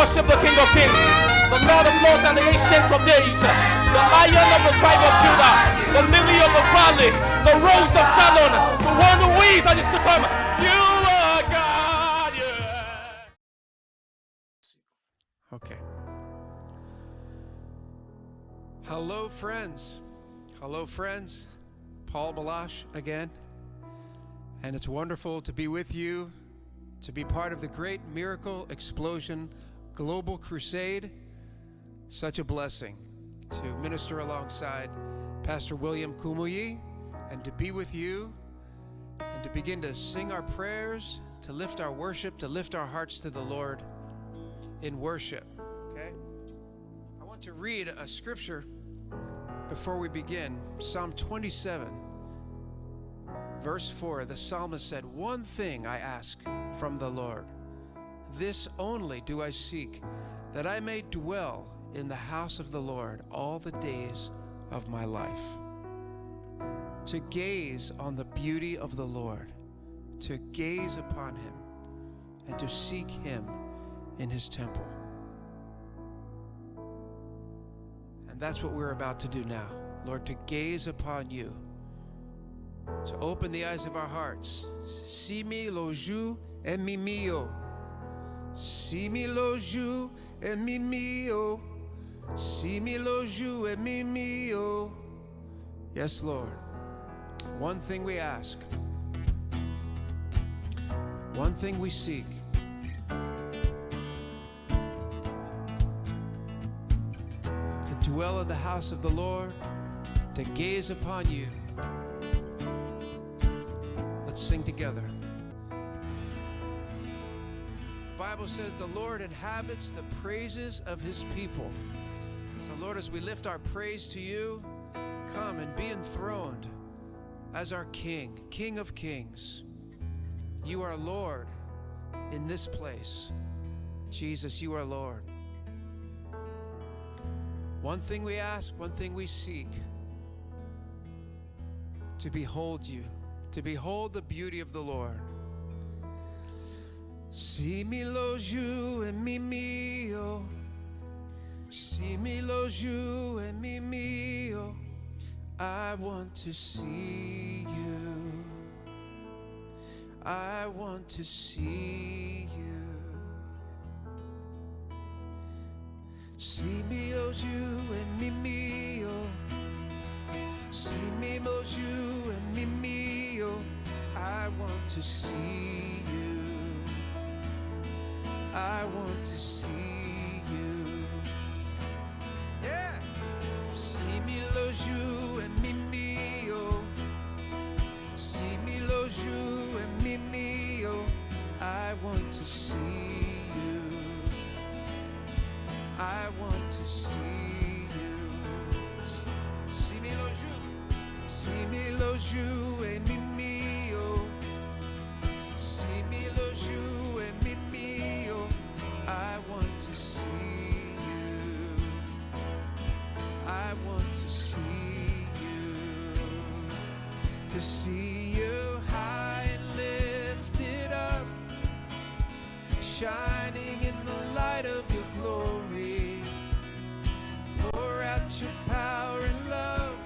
worship the King of Kings, the Lord of Lords and the Ancient of Days, the Lion of the tribe of Judah, the Lily of the Valley, the Rose of Sharon, the one who is and is to come. You are God, yeah. Okay. Hello, friends. Hello, friends. Paul Baloche again. And it's wonderful to be with you, to be part of the great miracle explosion Global Crusade. Such a blessing to minister alongside Pastor William Kumuyi and to be with you and to begin to sing our prayers, to lift our worship, to lift our hearts to the Lord in worship. Okay? I want to read a scripture before we begin. Psalm 27. Verse 4, the psalmist said, "One thing I ask from the Lord, this only do I seek, that I may dwell in the house of the Lord all the days of my life." To gaze on the beauty of the Lord, to gaze upon him, and to seek him in his temple. And that's what we're about to do now, Lord, to gaze upon you, to open the eyes of our hearts. Si mi lo jou et mi mio. Si mi lo jou et mi mio. Si mi lo jou et mi mio. Yes, Lord. One thing we ask. One thing we seek. To dwell in the house of the Lord, to gaze upon you. Sing together. The Bible says the Lord inhabits the praises of his people. So Lord, as we lift our praise to you, come and be enthroned as our King, King of Kings. You are Lord in this place. Jesus, you are Lord. One thing we ask, one thing we seek, to behold you, to behold the beauty of the Lord. Si mi lo jou et mi mio. Si mi lo jou et mi mio. I want to see you. I want to see you. Si mi lo jou et mi mio. Si mi lo jou et mi mio. I want to see you. I want to see you. Yeah. Si mi lo jou et mi mio. Si mi lo jou et mi mio. I want to see you. I want to see you. Si mi lo jou. Si mi lo jou et mi mio. Si mi lo jou et mi mio. I want to see you. I want to see you. To see you high and lifted up, shining in the light of your glory. Pour out your power and love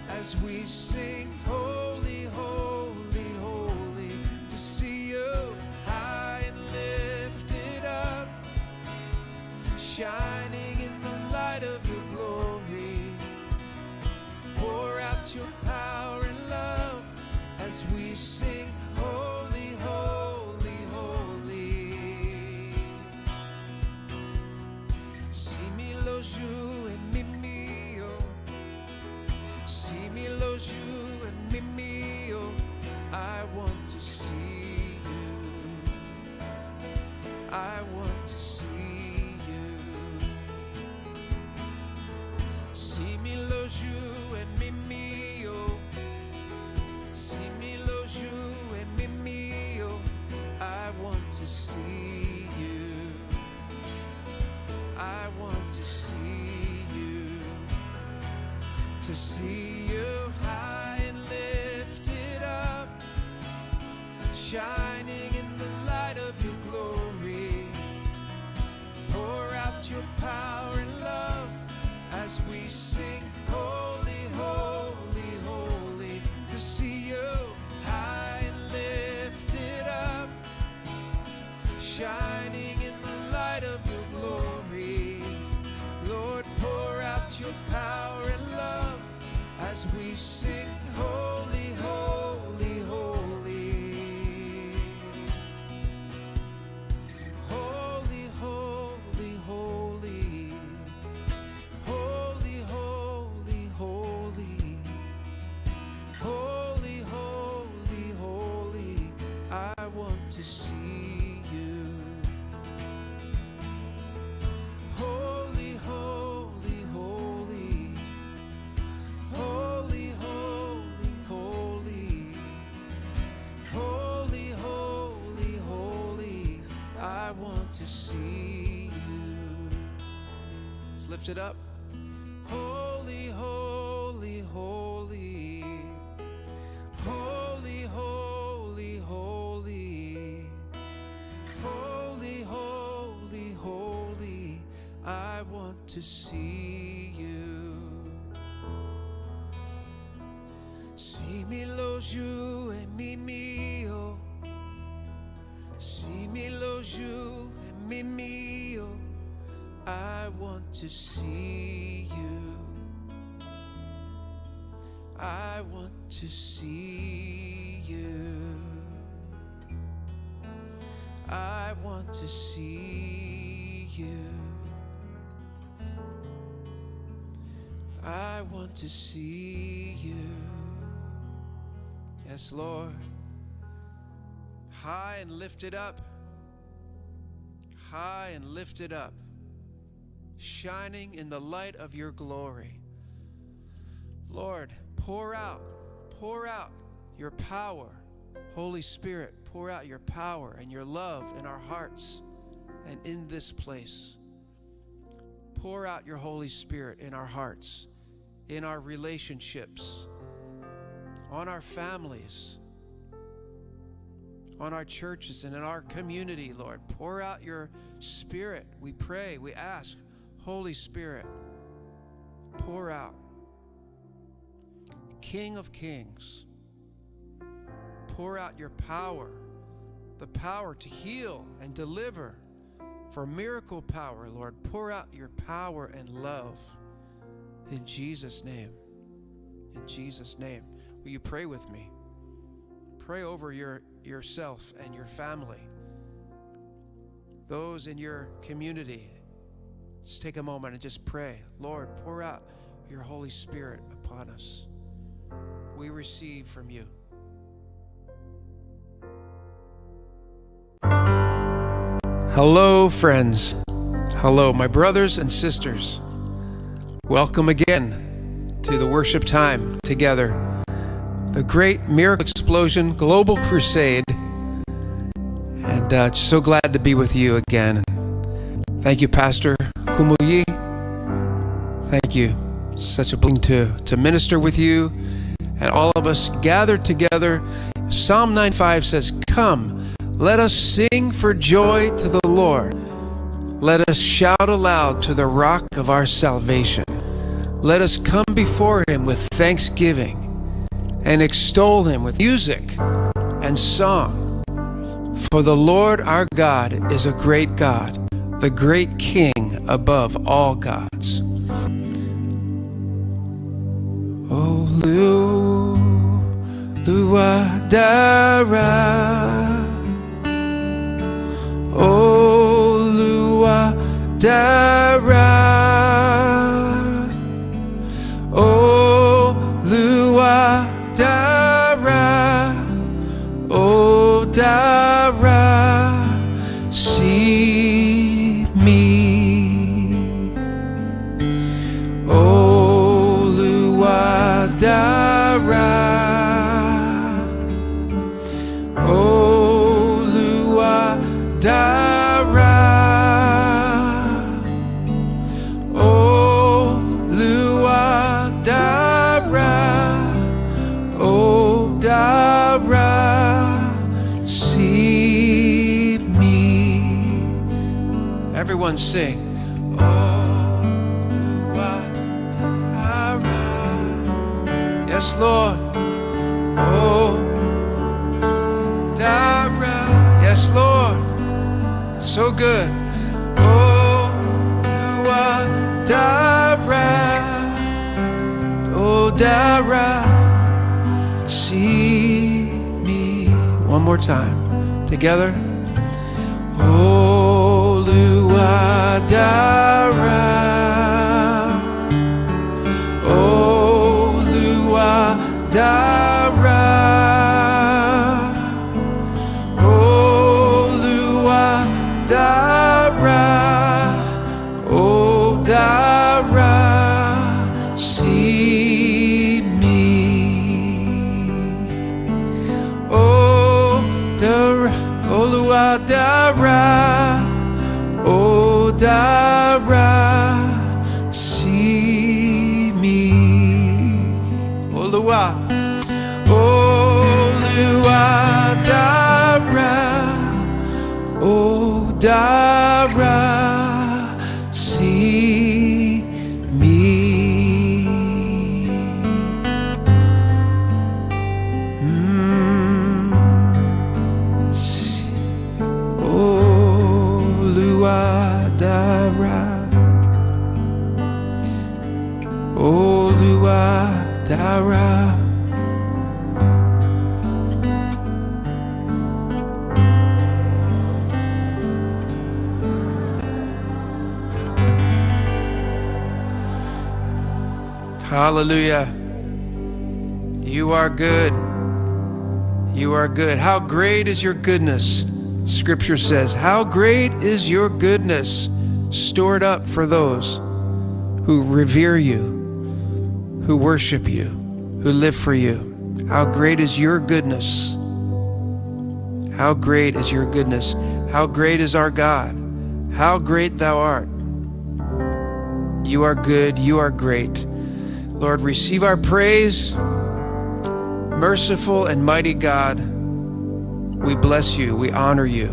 as we sing, holy, holy, holy. To see you high and lifted up, shining in the light of your glory. Pour out your power and love as we sing, holy, holy, holy. Si mi lo jou et mi mio. Si mi lo jou et mi mio. I want to see you. I want to see you. Si mi lo jou et mi mio. Si mi lo jou et mi mio. I want to see you. I want to see you. To see you high and lifted up, shining in the light of your glory. Pour as we sing, holy, holy, holy, to see you high and lifted up, shining in the light of your glory. Lord, pour out your power and love as we sing, holy, holy, holy. Holy, holy, holy. Holy, holy, holy. Holy, holy, holy. I want to see you. Holy, holy, holy. Holy, holy, holy. Holy, holy, holy. I want to see you. Let's lift it up. Holy, holy, holy. Holy, holy, holy. Holy, holy, holy. I want to see you. Si mi lo giù e mi mio. Si mi lo giù e mi mio. I want to see you. I want to see you. I want to see you. I want to see you. Yes, Lord. High and lifted up. High and lifted up. Shining in the light of your glory. Lord, pour out your power. Holy Spirit, pour out your power and your love in our hearts and in this place. Pour out your Holy Spirit in our hearts, in our relationships, on our families, on our churches, and in our community, Lord. Pour out your Spirit. We pray, we ask, Holy Spirit, pour out. King of Kings, pour out your power, the power to heal and deliver, for miracle power, Lord. Pour out your power and love in Jesus' name. In Jesus' name. Will you pray with me? Pray over yourself and your family, those in your community. Just take a moment and just pray. Lord, pour out your Holy Spirit upon us. We receive from you. Hello, friends. Hello, my brothers and sisters. Welcome again to the worship time together. The great miracle explosion, Global Crusade. And so glad to be with you again. Thank you, Pastor Kumuyi. Thank you. Such a blessing to minister with you and all of us gathered together. Psalm 9:5 says, "Come, let us sing for joy to the Lord. Let us shout aloud to the rock of our salvation. Let us come before him with thanksgiving and extol him with music and song. For the Lord our God is a great God, the great King above all gods." Oluwadara, Oluwadara, Oluwadara, O Dara, see me. Oluwadara, Oluwadara, Oluwadara, O Dara, see me. Everyone sing. Oluwadara. Yes, Lord. Oh, Dara. Yes, Lord. So good. Oh, Dara. Oh, Dara. See me. One more time. Together. Oh, Dara. Oh, Dara. Oh, Dara. Oh, Dara. See me. Oh, Dara. Oh, Dara. Oh, Dara. See me. Olua, Dara, oh, Dara, see me. Dara, oh, Dara. Hallelujah. You are good. You are good. How great is your goodness? Scripture says, how great is your goodness stored up for those who revere you, who worship you, who live for you. How great is your goodness? How great is your goodness? How great is our God? How great thou art. You are good, you are great. Lord, receive our praise. Merciful and mighty God, we bless you, we honor you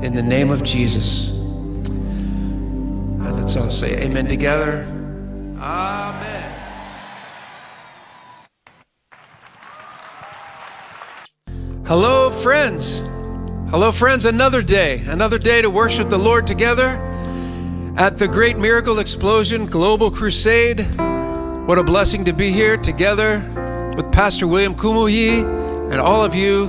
in the name of Jesus. And let's all say amen together. Amen. Hello, friends. Hello, friends. Another day to worship the Lord together at the Great Miracle Explosion Global Crusade. What a blessing to be here together with Pastor William Kumuyi and all of you.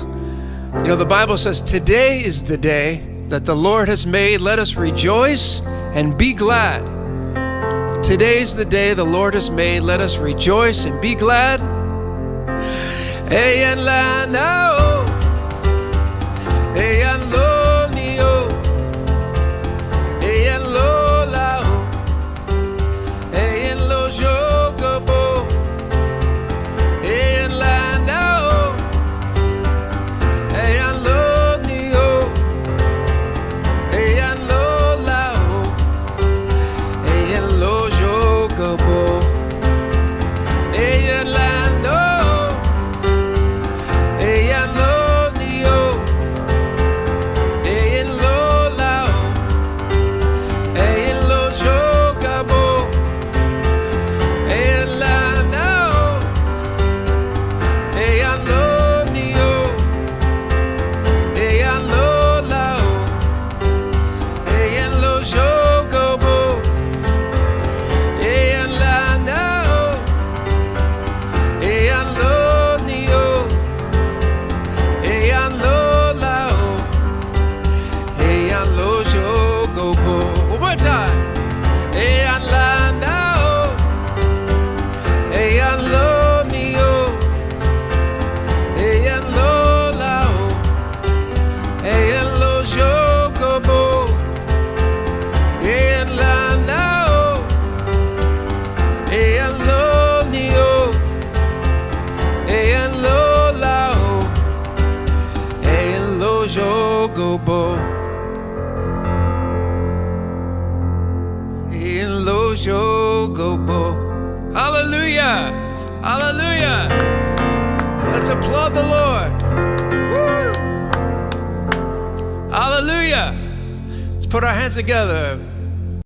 You know, the Bible says, today is the day that the Lord has made. Let us rejoice and be glad. Today's the day the Lord has made. Let us rejoice and be glad. Ayan la nao, ayan lo nio, ayan lo lao, ayan lo jogabo, ayan la nao, ayan lo nio, ayan lo lao, ayan lo jogabo, ayan la nao. Hallelujah! Hallelujah! Let's applaud the Lord. Woo! Hallelujah! Let's put our hands together.